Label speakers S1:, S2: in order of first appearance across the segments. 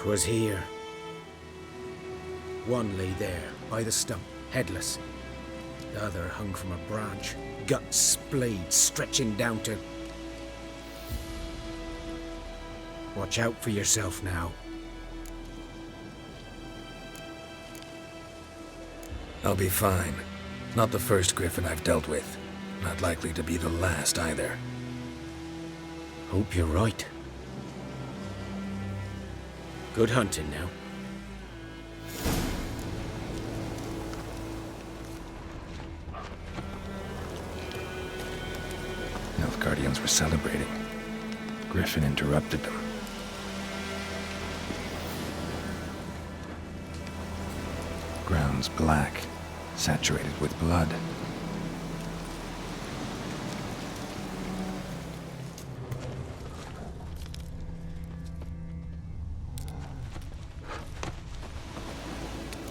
S1: 'Twas here. One lay there, by the stump, headless. The other hung from a branch, guts splayed, stretching down to... Watch out for yourself now.
S2: I'll be fine. Not the first Griffin I've dealt with. Not likely to be the last either.
S1: Hope you're right. Good hunting now.
S2: Nilfgaardians were celebrating. Griffin interrupted them. Ground's black, saturated with blood.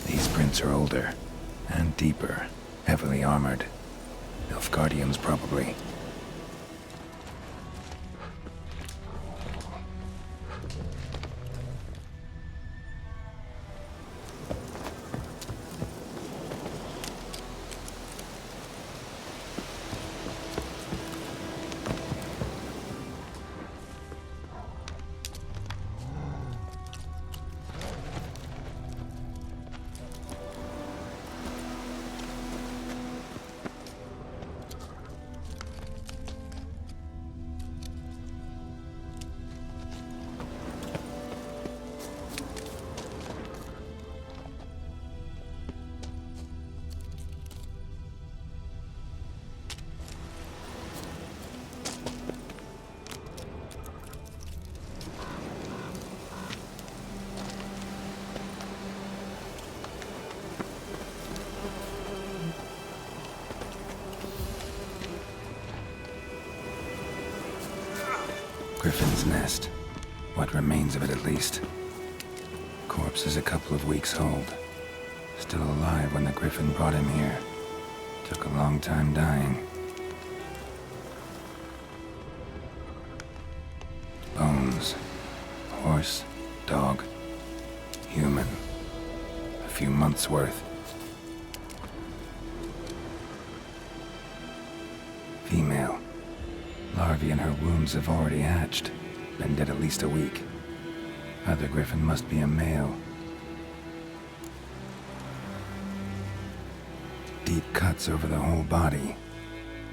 S2: These prints are older and deeper, heavily armored. Nilfgaardians probably. Griffin's nest. What remains of it, at least. Corpse is a couple of weeks old. Still alive when the Griffin brought him here. Took a long time dying. Bones. Horse, dog, human. A few months' worth. Female. Larvae in her wounds have already hatched. Been dead at least a week. Other Griffin must be a male. Deep cuts over the whole body.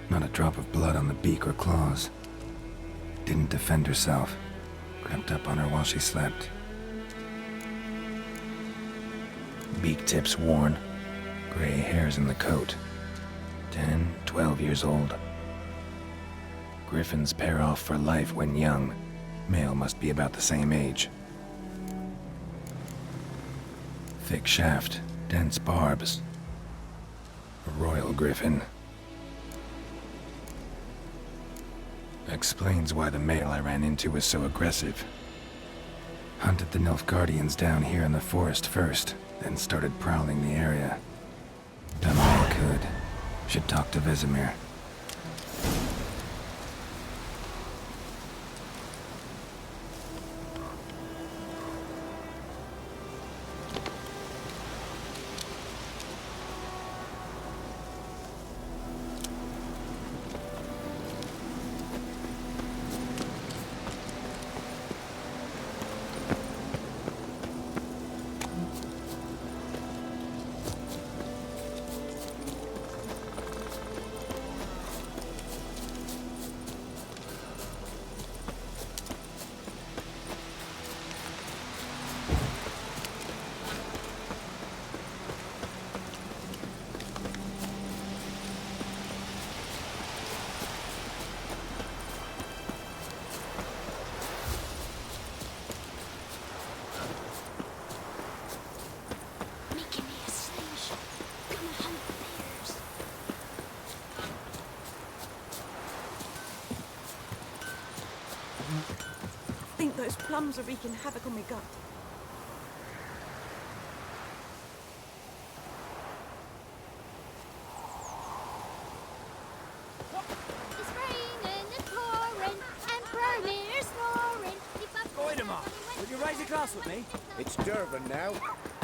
S2: Not a drop of blood on the beak or claws. Didn't defend herself. Crept up on her while she slept. Beak tips worn. Gray hairs in the coat. 10, 12 years old. Griffins pair off for life when young. Male must be about the same age. Thick shaft, dense barbs. A royal griffin. Explains why the male I ran into was so aggressive. Hunted the Nilfgaardians down here in the forest first, then started prowling the area. Done all I could. Should talk to Vesemir.
S3: Think those plums are wreaking havoc on my gut.
S4: It's raining and pouring and Vermeer's snoring.
S5: Goidemar, with
S4: Would you raise a glass with me?
S1: It's Durban now.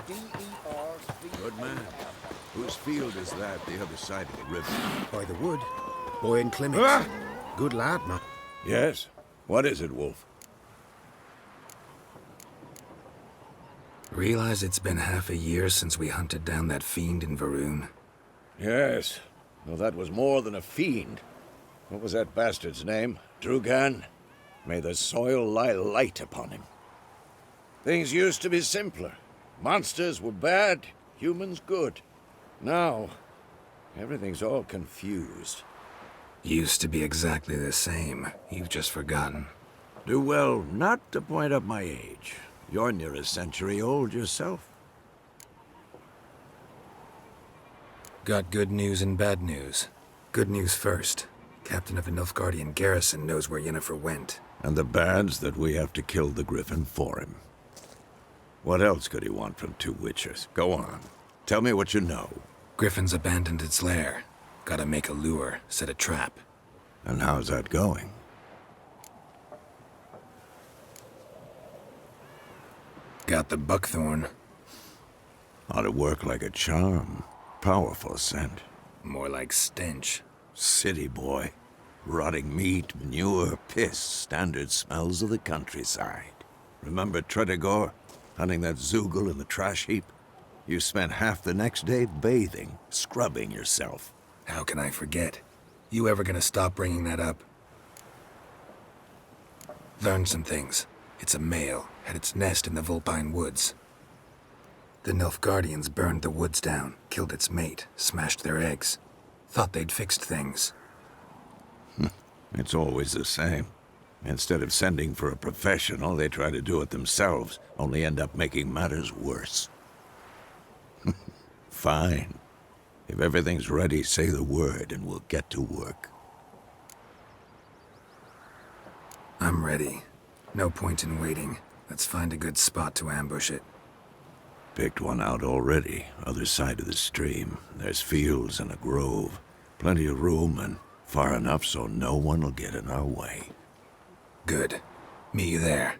S1: D-E-R-V.
S5: Good man. Whose field is that the other side of the river?
S1: By the wood. Boy Clements. Good lad, man.
S5: Yes. What is it, Wolf?
S2: Realize it's been half a year since we hunted down that fiend in Varun?
S5: Yes. Well, that was more than a fiend. What was that bastard's name? Drugan? May the soil lie light upon him. Things used to be simpler. Monsters were bad, humans good. Now, everything's all confused.
S2: Used to be exactly the same. You've just forgotten.
S5: Do well not to point up my age. You're near a century old yourself.
S2: Got good news and bad news. Good news first. Captain of the Nilfgaardian garrison knows where Yennefer went.
S5: And the bad's that we have to kill the Griffin for him. What else could he want from two witchers? Go on. Tell me what you know.
S2: Griffin's abandoned its lair. Gotta make a lure, set a trap.
S5: And how's that going?
S2: Got the buckthorn.
S5: Ought to work like a charm. Powerful scent.
S2: More like stench.
S5: City boy. Rotting meat, manure, piss. Standard smells of the countryside. Remember Tredegor? Hunting that Zoogle in the trash heap? You spent half the next day bathing, scrubbing yourself.
S2: How can I forget? You ever gonna stop bringing that up? Learned some things. It's a male, had its nest in the Vulpine Woods. The Nilfgaardians burned the woods down, killed its mate, smashed their eggs. Thought they'd fixed things.
S5: It's always the same. Instead of sending for a professional, they try to do it themselves, only end up making matters worse. Fine. If everything's ready, say the word and we'll get to work.
S2: I'm ready. No point in waiting. Let's find a good spot to ambush it.
S5: Picked one out already, other side of the stream. There's fields and a grove. Plenty of room and far enough so no one will get in our way.
S2: Good. Meet you there.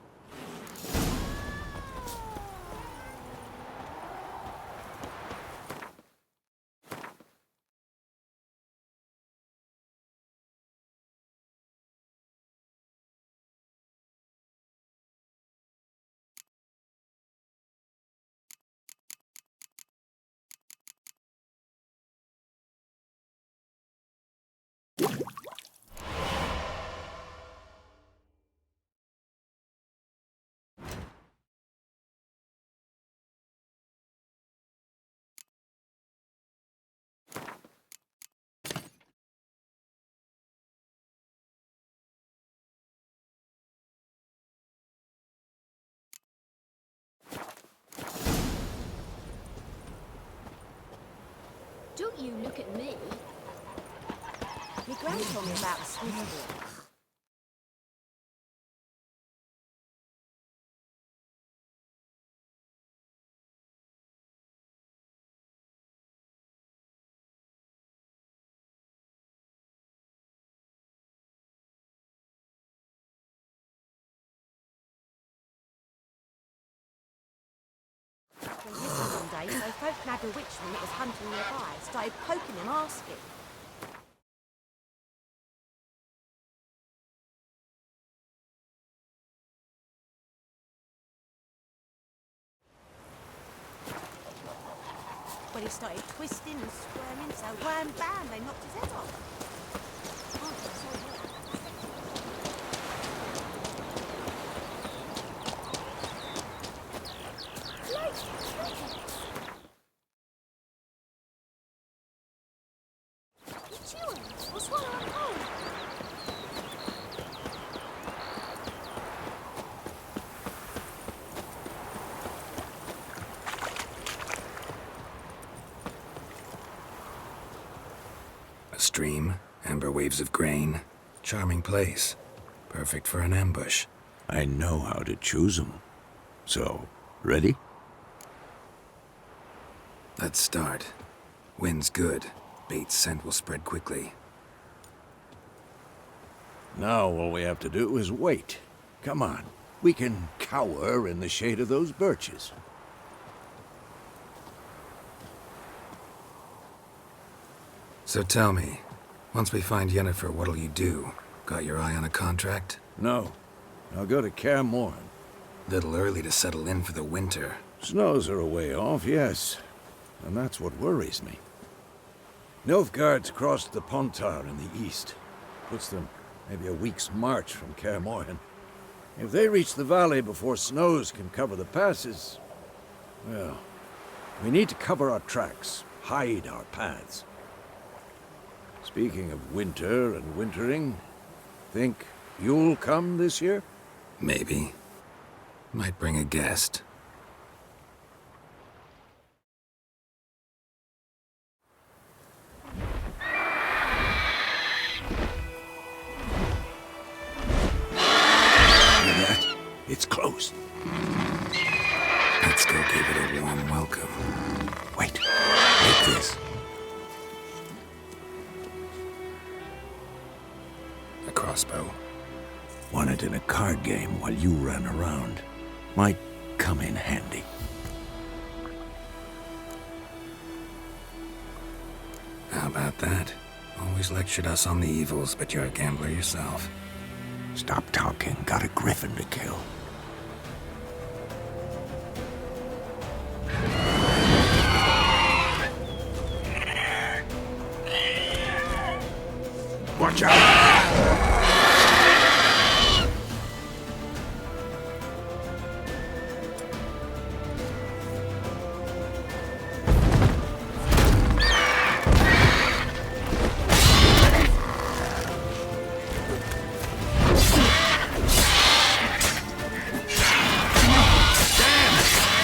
S6: Don't you look at me.
S3: My gran told me about the Swift. One day, so folk nabbed a witchman that was hunting nearby, started poking him, asking. When he started twisting and squirming, so wham bam, they knocked his head off. Oh, sorry,
S2: A stream, amber waves of grain. Charming place. Perfect for an ambush.
S5: I know how to choose 'em. So, ready?
S2: Let's start. Wind's good. Bait's scent will spread quickly.
S5: Now all we have to do is wait. Come on. We can cower in the shade of those birches.
S2: So tell me, once we find Yennefer, what'll you do? Got your eye on a contract?
S5: No. I'll go to Kaer Morhen.
S2: Little early to settle in for the winter.
S5: Snows are a way off, yes. And that's what worries me. Nilfgaard's crossed the Pontar in the east. Puts them maybe a week's march from Kaer Morhen. If they reach the valley before snows can cover the passes, well, we need to cover our tracks, hide our paths. Speaking of winter and wintering, think you'll come this year?
S2: Maybe. Might bring a guest.
S5: Hear that? It's close.
S2: Let's go give it a warm welcome.
S5: Wait, take this.
S2: A crossbow.
S5: Won it in a card game while you ran around. Might come in handy.
S2: How about that? Always lectured us on the evils, but you're a gambler yourself.
S5: Stop talking. Got a griffin to kill. Watch out!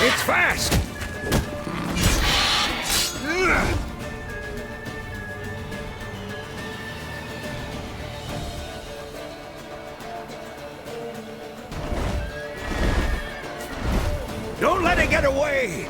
S5: It's fast! Don't let it get away!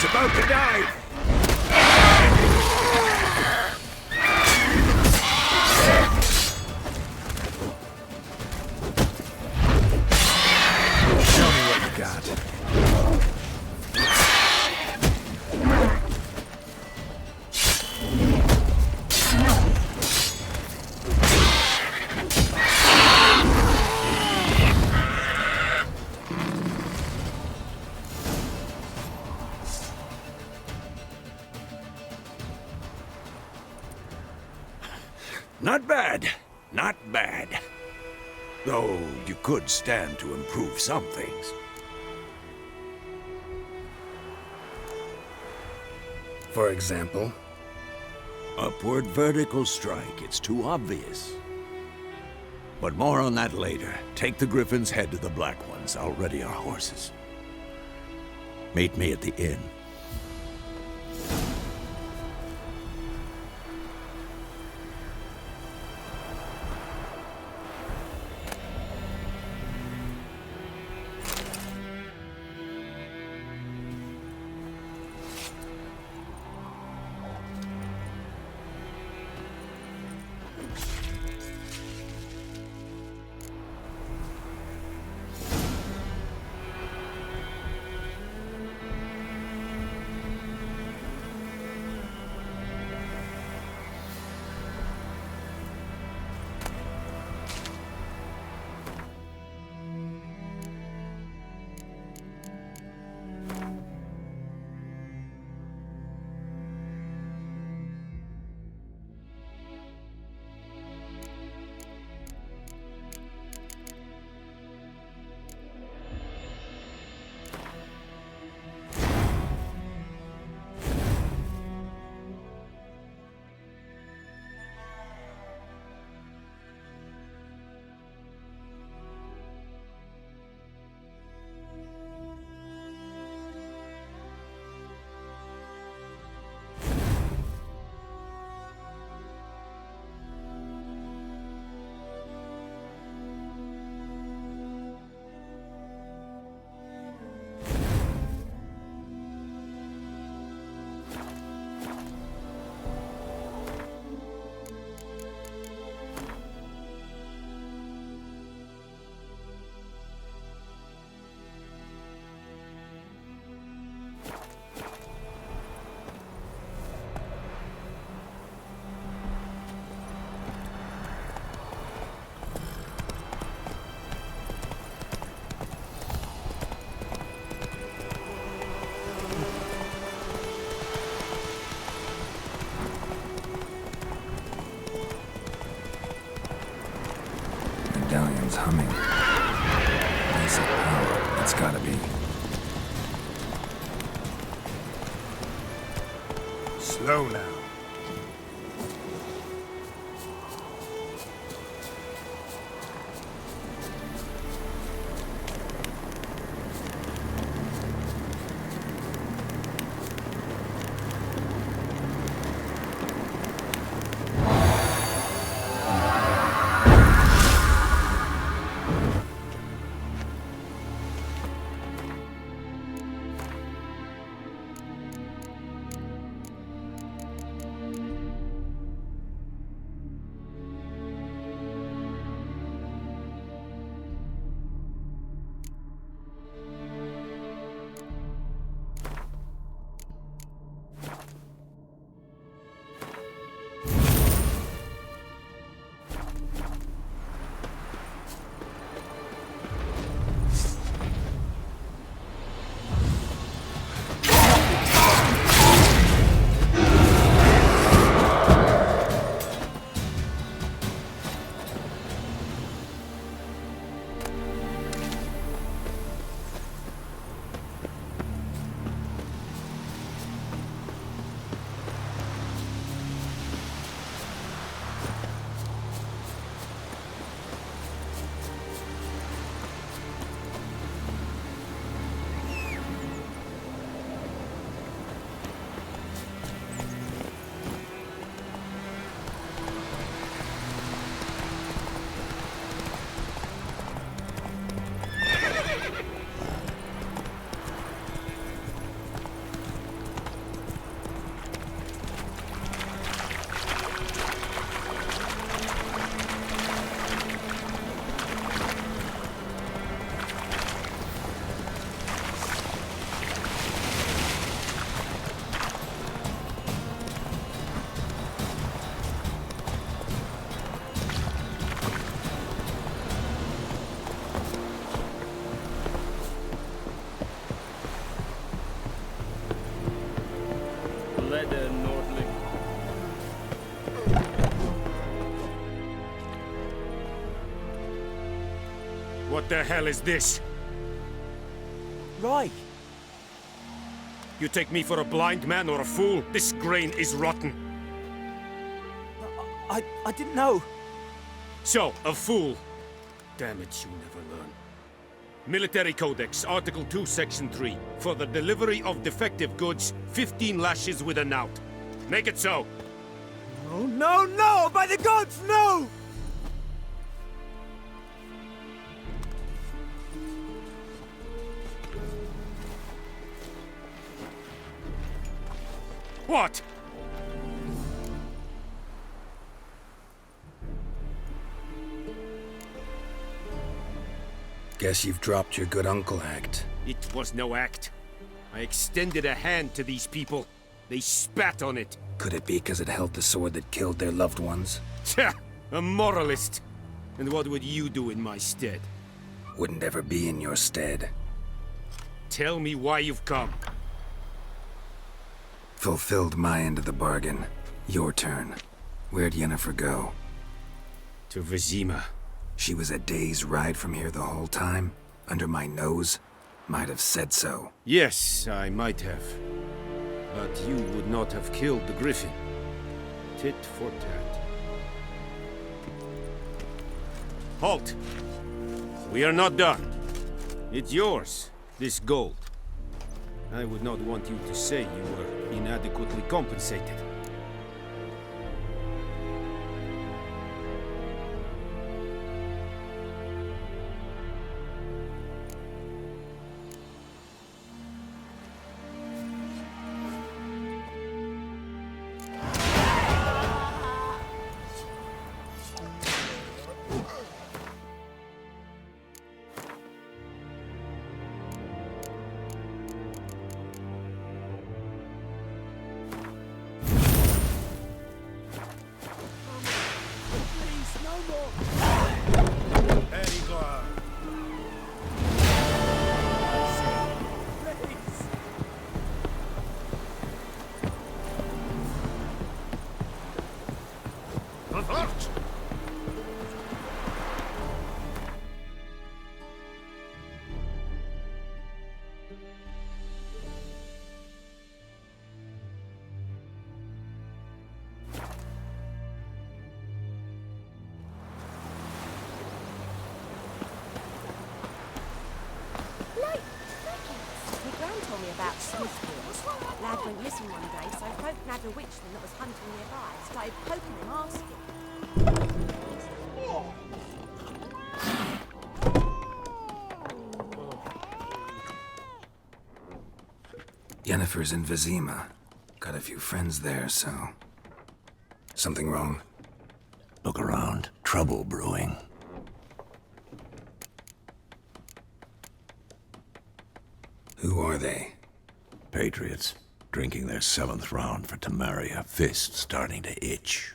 S5: It's about to dive!
S2: Show me what you got.
S5: Not bad. Not bad. Though you could stand to improve some things.
S2: For example?
S5: Upward vertical strike. It's too obvious. But more on that later. Take the Griffin's head to the Black Ones. I'll ready our horses. Meet me at the inn.
S2: humming. Basic power, it's gotta be.
S4: Slow now.
S6: Leather Nordling.
S4: What the hell is this?
S6: Right.
S4: You take me for a blind man or a fool? This grain is rotten.
S6: I didn't know.
S4: So, a fool. Damn it, you never learn. Military Codex, Article 2, Section 3. For the delivery of defective goods, 15 lashes with a knout. Make it so.
S6: Oh, no, no! By the gods, no!
S4: What?
S1: Guess you've dropped your good uncle act.
S4: It was no act. I extended a hand to these people. They spat on it.
S1: Could it be because it held the sword that killed their loved ones?
S4: Tja, a moralist. And what would you do in my stead?
S1: Wouldn't ever be in your stead.
S4: Tell me why you've come.
S2: Fulfilled my end of the bargain. Your turn. Where'd Yennefer go?
S4: To Vizima.
S2: She was a day's ride from here the whole time? Under my nose? Might have said so.
S4: Yes, I might have. But you would not have killed the Griffin. Tit for tat. Halt! We are not done. It's yours, this gold. I would not want you to say you were inadequately compensated.
S3: lad went missing one day, so folk nabbed a witchman that was hunting nearby, started poking him, asking.
S2: Yennefer's in Vizima. Got a few friends there, so... Something wrong?
S5: Look around. Trouble brewing.
S2: Who are they?
S5: Patriots. Drinking their 7th round for Temeria. Fist starting to itch.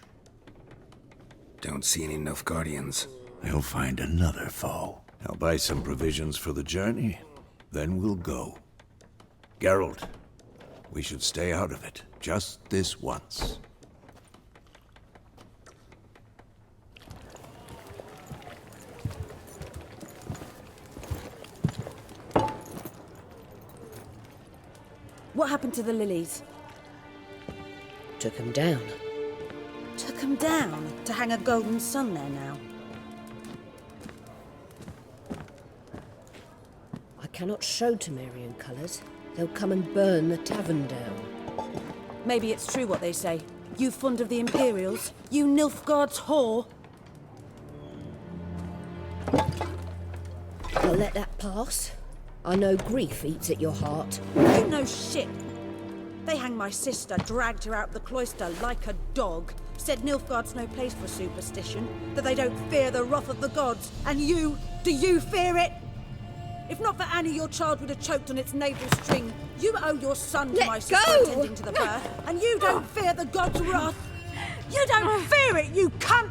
S2: Don't see any Nilfgaardians.
S5: They'll find another foe. I'll buy some provisions for the journey. Then we'll go. Geralt, we should stay out of it. Just this once.
S3: What happened to the lilies?
S7: Took him down.
S3: Took them down to hang a golden sun there now.
S7: I cannot show Temerian colours. They'll come and burn the tavern down.
S3: Maybe it's true what they say. You fond of the Imperials? You Nilfgaard's whore?
S7: I'll let that pass. I know grief eats at your heart.
S3: You know shit. They hanged my sister, dragged her out the cloister like a dog. Said Nilfgaard's no place for superstition, that they don't fear the wrath of the gods. And you, do you fear it? If not for Annie, your child would have choked on its navel string. You owe your son to
S7: Let
S3: my sister
S7: go!
S3: attending to the birth, and you don't fear the gods' wrath. You don't fear it, you cunt!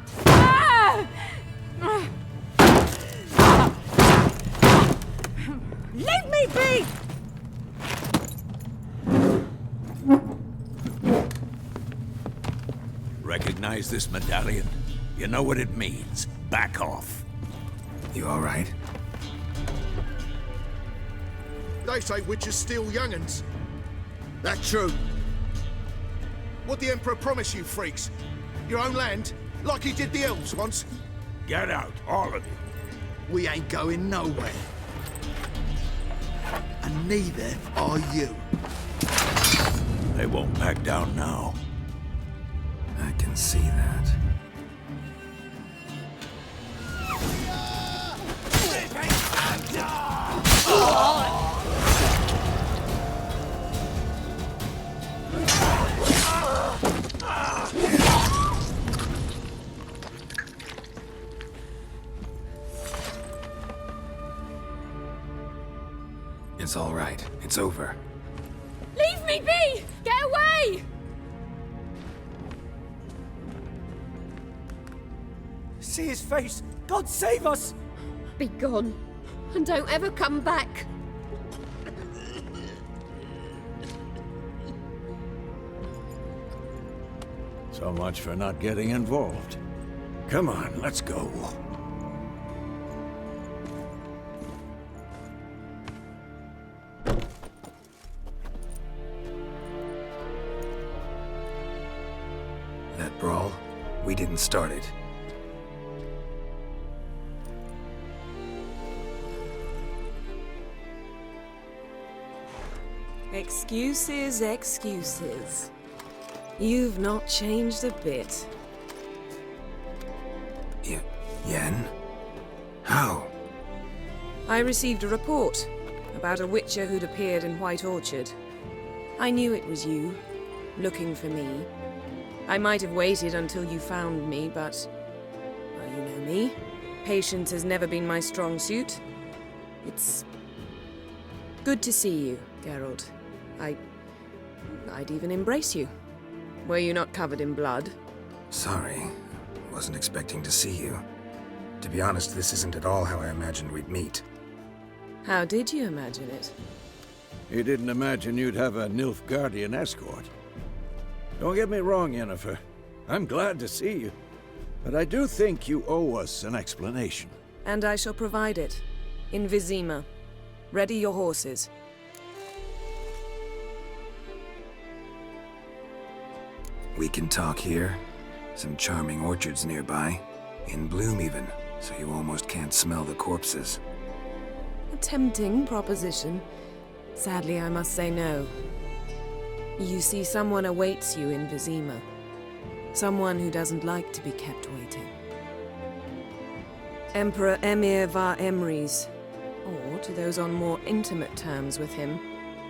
S3: Leave me be!
S5: Recognize this medallion? You know what it means. Back off.
S2: You all right?
S8: They say witches steal young'uns. That true? What the Emperor promise you, freaks? Your own land? Like he did the elves once?
S5: Get out, all of you.
S8: We ain't going nowhere. And neither are you.
S5: They won't back down now.
S2: I can see that. It's all right. It's over.
S9: Leave me be! Get away!
S6: See his face! God save us!
S9: Be gone, and don't ever come back.
S5: So much for not getting involved. Come on, let's go.
S2: That brawl, we didn't start it.
S10: Excuses, excuses. You've not changed a bit.
S2: Yen? How?
S10: I received a report about a witcher who'd appeared in White Orchard. I knew it was you, looking for me. I might have waited until you found me, but... well, you know me. Patience has never been my strong suit. It's... good to see you, Geralt. I'd even embrace you. Were you not covered in blood?
S2: Sorry. Wasn't expecting to see you. To be honest, this isn't at all how I imagined we'd meet.
S10: How did you imagine it?
S5: You didn't imagine you'd have a Nilfgaardian escort. Don't get me wrong, Yennefer. I'm glad to see you. But I do think you owe us an explanation.
S10: And I shall provide it. In Vizima. Ready your horses.
S2: We can talk here. Some charming orchards nearby. In bloom even, so you almost can't smell the corpses.
S10: A tempting proposition. Sadly, I must say no. You see, someone awaits you in Vizima. Someone who doesn't like to be kept waiting. Emperor Emir var Emrys, or to those on more intimate terms with him,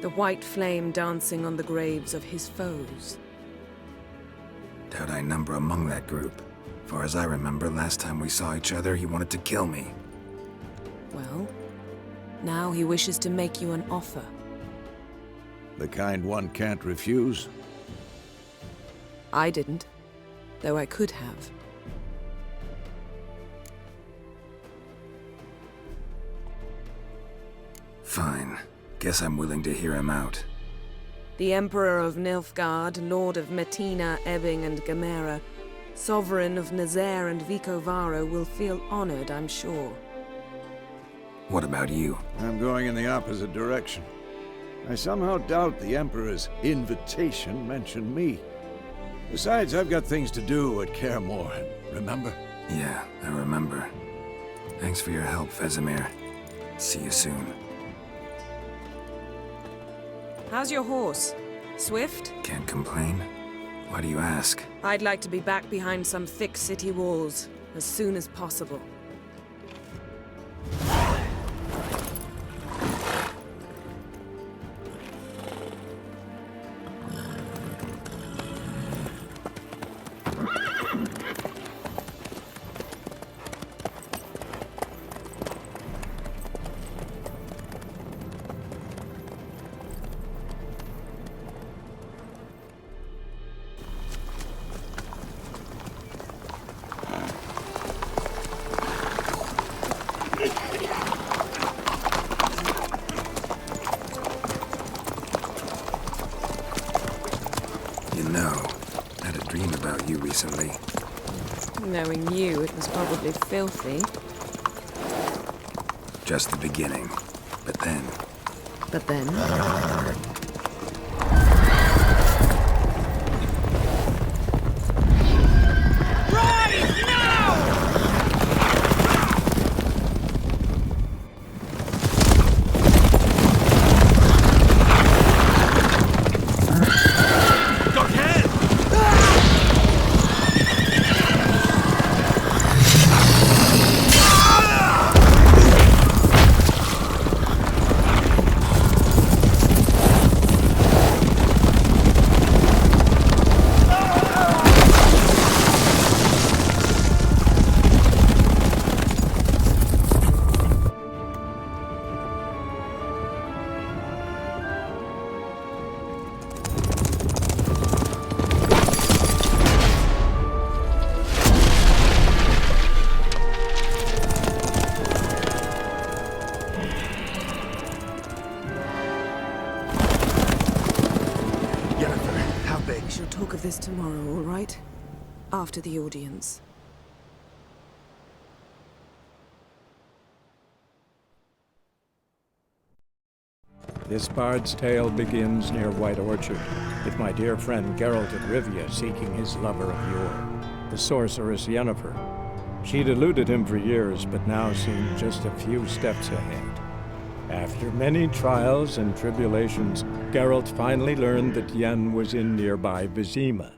S10: the white flame dancing on the graves of his foes.
S2: Doubt I number among that group. Far as I remember, last time we saw each other, he wanted to kill me.
S10: Well, now he wishes to make you an offer.
S5: The kind one can't refuse.
S10: I didn't, though I could have.
S2: Fine. Guess I'm willing to hear him out.
S10: The Emperor of Nilfgaard, Lord of Metina, Ebbing and Gamera, Sovereign of Nazaire and Vicovaro will feel honored, I'm sure.
S2: What about you?
S5: I'm going in the opposite direction. I somehow doubt the Emperor's invitation mentioned me. Besides, I've got things to do at Kaer Morhen, remember?
S2: Yeah, I remember. Thanks for your help, Vesemir. See you soon.
S10: How's your horse? Swift?
S2: Can't complain. Why do you ask?
S10: I'd like to be back behind some thick city walls as soon as possible.
S2: You know, I had a dream about you recently.
S10: Knowing you, it was probably filthy.
S2: Just the beginning. But then...
S10: But then... Talk of this tomorrow, all right? After the audience.
S11: This bard's tale begins near White Orchard, with my dear friend Geralt of Rivia seeking his lover of yore, the sorceress Yennefer. She'd eluded him for years, but now seemed just a few steps ahead. After many trials and tribulations, Geralt finally learned that Yen was in nearby Vizima.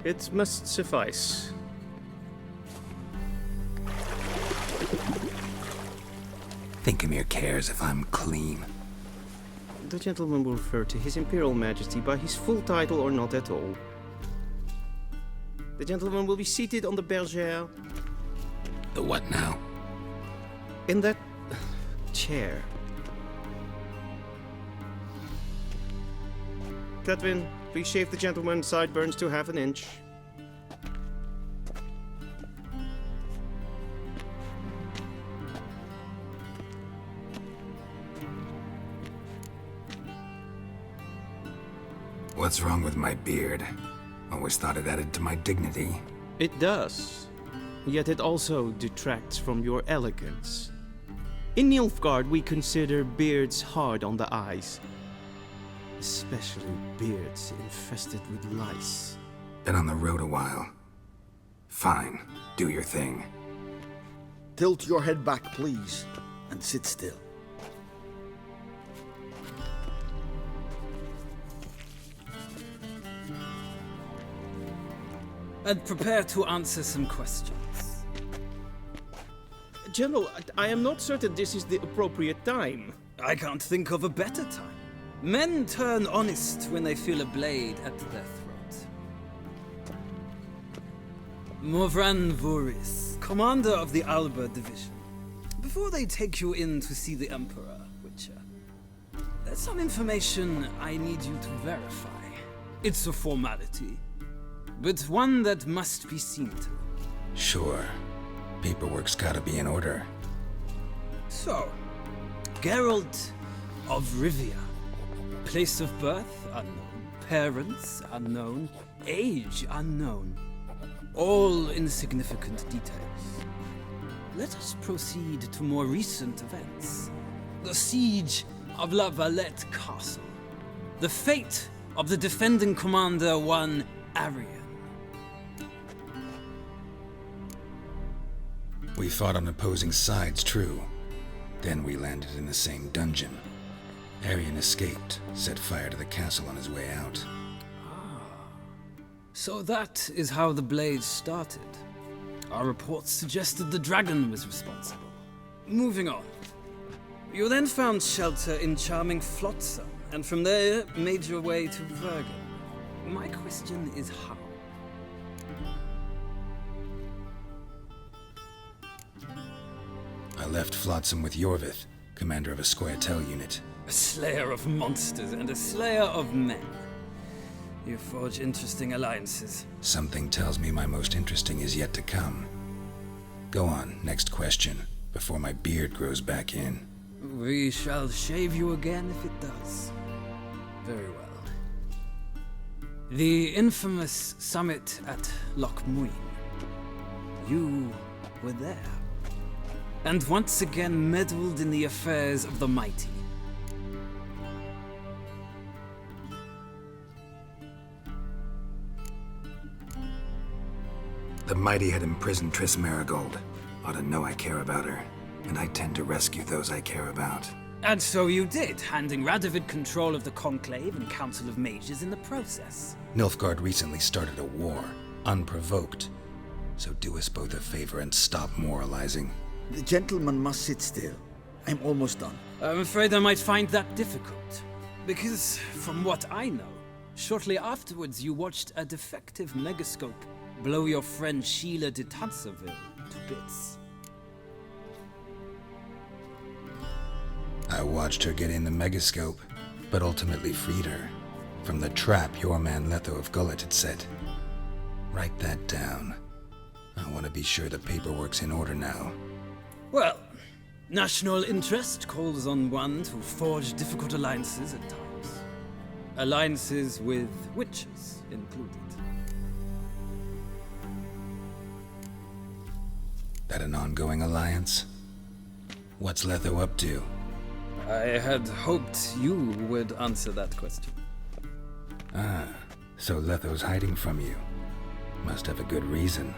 S12: It must suffice.
S2: Thinkamir cares if I'm clean.
S12: The gentleman will refer to His Imperial Majesty by his full title or not at all. The gentleman will be seated on the bergère.
S2: The what now?
S12: In that chair. Cletwin, please shave the gentleman's sideburns to half an inch.
S2: What's wrong with my beard? Always thought it added to my dignity.
S12: It does. Yet it also detracts from your elegance. In Nilfgaard, we consider beards hard on the eyes. Especially beards infested with lice.
S2: Been on the road a while. Fine, do your thing.
S8: Tilt your head back, please, and sit still.
S13: And prepare to answer some questions.
S12: General, I am not certain this is the appropriate time.
S13: I can't think of a better time. Men turn honest when they feel a blade at their throat. Morvran Voorhis, commander of the Alba Division. Before they take you in to see the Emperor, Witcher, there's some information I need you to verify. It's a formality, but one that must be seen to.
S2: Sure. Paperwork's gotta be in order.
S13: So, Geralt of Rivia. Place of birth unknown. Parents unknown. Age unknown. All insignificant details. Let us proceed to more recent events. The siege of La Valette Castle. The fate of the defending commander, one Arian.
S2: We fought on opposing sides, true. Then we landed in the same dungeon. Arian escaped, set fire to the castle on his way out.
S13: So that is how the Blade started. Our reports suggested the dragon was responsible. Moving on. You then found shelter in charming Flotsam, and from there made your way to Vergen. My question is how?
S2: I left Flotsam with Yorvith, commander of a Scoia'tael unit.
S13: A slayer of monsters and a slayer of men. You forge interesting alliances.
S2: Something tells me my most interesting is yet to come. Go on, next question, before my beard grows back in.
S13: We shall shave you again if it does. Very well. The infamous summit at Loch Muin. You were there. And once again meddled in the affairs of the mighty.
S2: The mighty had imprisoned Triss Merigold. Ought to know I care about her, and I tend to rescue those I care about.
S13: And so you did, handing Radovid control of the Conclave and Council of Mages in the process.
S2: Nilfgaard recently started a war, unprovoked. So do us both a favor and stop moralizing.
S8: The gentleman must sit still. I'm almost done.
S13: I'm afraid I might find that difficult. Because, from what I know, shortly afterwards you watched a defective megascope blow your friend Sheila de Tanserville to bits.
S2: I watched her get in the megascope, but ultimately freed her from the trap your man Letho of Gullet had set. Write that down. I want to be sure the paperwork's in order now.
S13: Well, national interest calls on one to forge difficult alliances at times. Alliances with witches included.
S2: That an ongoing alliance? What's Letho up to?
S13: I had hoped you would answer that question.
S2: Ah, so Letho's hiding from you. Must have a good reason.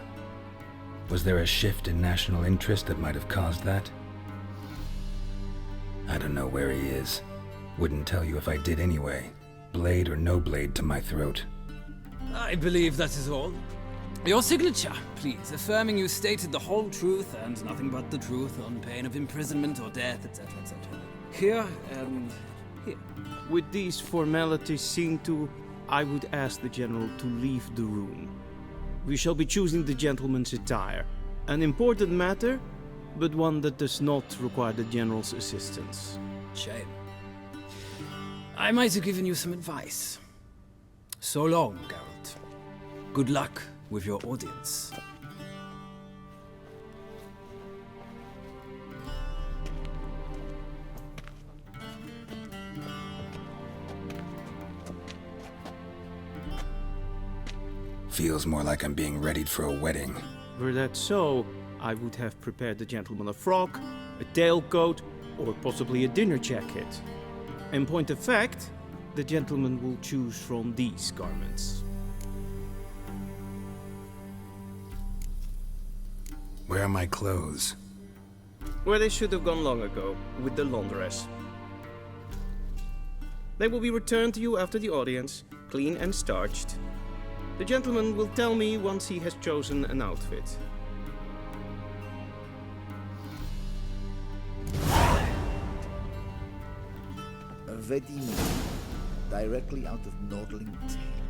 S2: Was there a shift in national interest that might have caused that? I don't know where he is. Wouldn't tell you if I did anyway. Blade or no blade to my throat.
S13: I believe that is all. Your signature, please, affirming you stated the whole truth and nothing but the truth on pain of imprisonment or death, etc., etc. Here and here.
S12: With these formalities seen to, I would ask the General to leave the room. We shall be choosing the gentleman's attire. An important matter, but one that does not require the General's assistance.
S13: Shame. I might have given you some advice. So long, Geralt. Good luck with your audience.
S2: Feels more like I'm being readied for a wedding.
S12: Were that so, I would have prepared the gentleman a frock, a tailcoat, or possibly a dinner jacket. In point of fact, the gentleman will choose from these garments.
S2: Where are my clothes?
S12: Where they should have gone long ago, with the laundress. They will be returned to you after the audience, clean and starched. The gentleman will tell me once he has chosen an outfit.
S14: A wedding directly out of Nordling Tale.